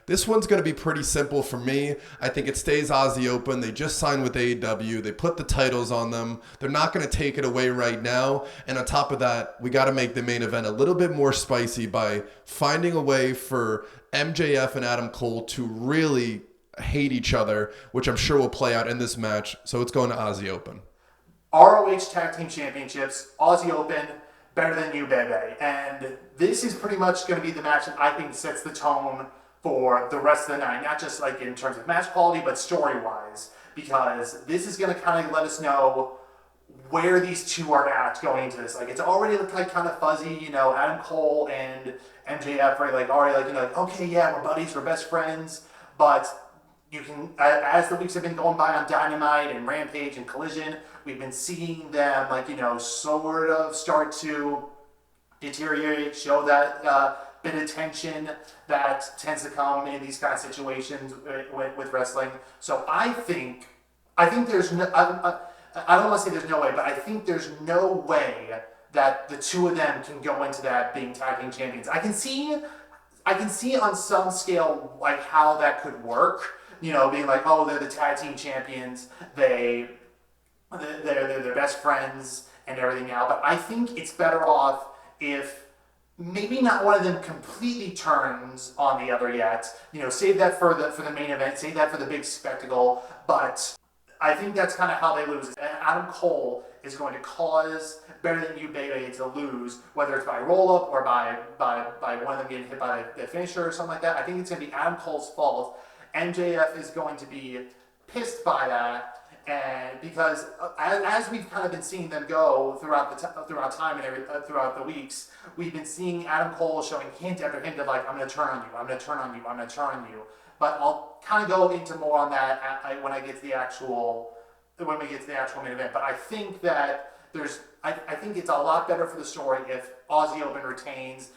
This one's going to be pretty simple for me. I think it stays Aussie Open. They just signed with AEW. They put the titles on them. They're not going to take it away right now. And on top of that, we got to make the main event a little bit more spicy by finding a way for MJF and Adam Cole to really hate each other, which I'm sure will play out in this match. So it's going to Aussie Open. ROH Tag Team Championships, Aussie Open, better than you, baby. And this is pretty much going to be the match that I think sets the tone for the rest of the night. Not just like in terms of match quality, but story-wise. Because this is going to kind of let us know where these two are at going into this. Like, it's already like kind of fuzzy, you know, Adam Cole and MJF are like already like, you know, like, okay, yeah, we're buddies, we're best friends. But you can, as the weeks have been going by on Dynamite and Rampage and Collision, we've been seeing them, like, you know, sort of start to deteriorate, show that bit of tension that tends to come in these kind of situations with wrestling. So I think there's no, I don't want to say there's no way, but I think there's no way that the two of them can go into that being tag team champions. I can see on some scale like how that could work. You know, being like, oh, they're the tag team champions, they're best friends and everything now. But I think it's better off if maybe not one of them completely turns on the other yet. You know, save that for the main event, save that for the big spectacle. But I think that's kind of how they lose. And Adam Cole is going to cause Better Than You Baby to lose, whether it's by roll-up or by one of them getting hit by the finisher or something like that. I think it's going to be Adam Cole's fault. MJF is going to be pissed by that, and because as we've kind of been seeing them go throughout time and throughout the weeks, we've been seeing Adam Cole showing hint after hint of like, I'm going to turn on you, I'm going to turn on you, I'm going to turn on you. But I'll kind of go into more on that when we get to the actual main event. But I think that I think it's a lot better for the story if Aussie Open retains.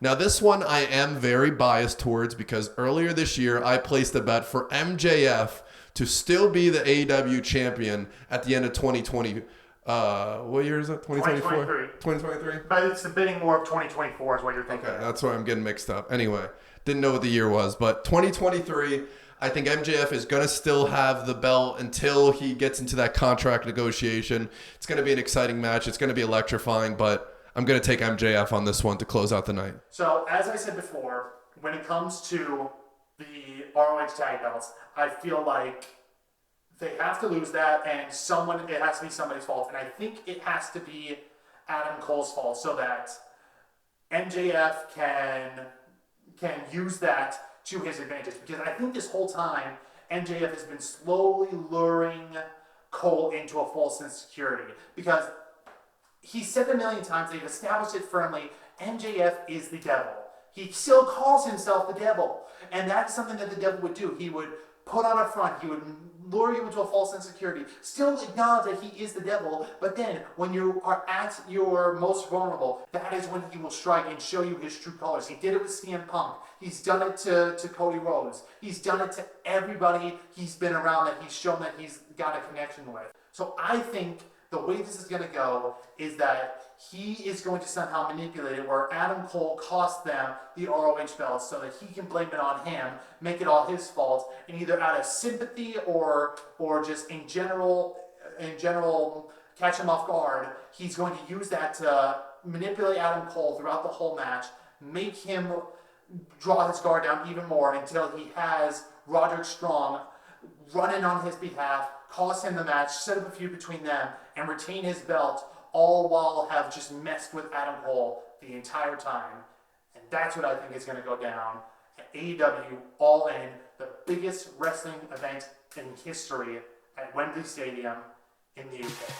Now, this one I am very biased towards because earlier this year I placed a bet for MJF to still be the AEW champion at the end of 2020. What year is it? 2024? 2023. But it's the bidding war of 2024 is what you're thinking. Okay, that's why I'm getting mixed up. Anyway, didn't know what the year was, but 2023, I think MJF is going to still have the belt until he gets into that contract negotiation. It's going to be an exciting match. It's going to be electrifying, but I'm going to take MJF on this one to close out the night. So, as I said before, when it comes to the ROH tag belts, I feel like they have to lose that, and it has to be somebody's fault. And I think it has to be Adam Cole's fault so that MJF can use that to his advantage. Because I think this whole time, MJF has been slowly luring Cole into a false sense of security. Because he said it a million times, they've established it firmly, MJF is the devil. He still calls himself the devil. And that's something that the devil would do. He would put on a front, he would lure you into a false sense of security, still acknowledge that he is the devil, but then when you are at your most vulnerable, that is when he will strike and show you his true colors. He did it with CM Punk. He's done it to Cody Rhodes. He's done it to everybody he's been around that he's shown that he's got a connection with. So I think the way this is going to go is that he is going to somehow manipulate it where Adam Cole cost them the ROH belts so that he can blame it on him, make it all his fault, and either out of sympathy or just in general catch him off guard, he's going to use that to manipulate Adam Cole throughout the whole match, make him draw his guard down even more until he has Roderick Strong running on his behalf, cost him the match, set up a feud between them, and retain his belt, all while have just messed with Adam Cole the entire time. And that's what I think is going to go down at AEW All In, the biggest wrestling event in history at Wembley Stadium in the UK.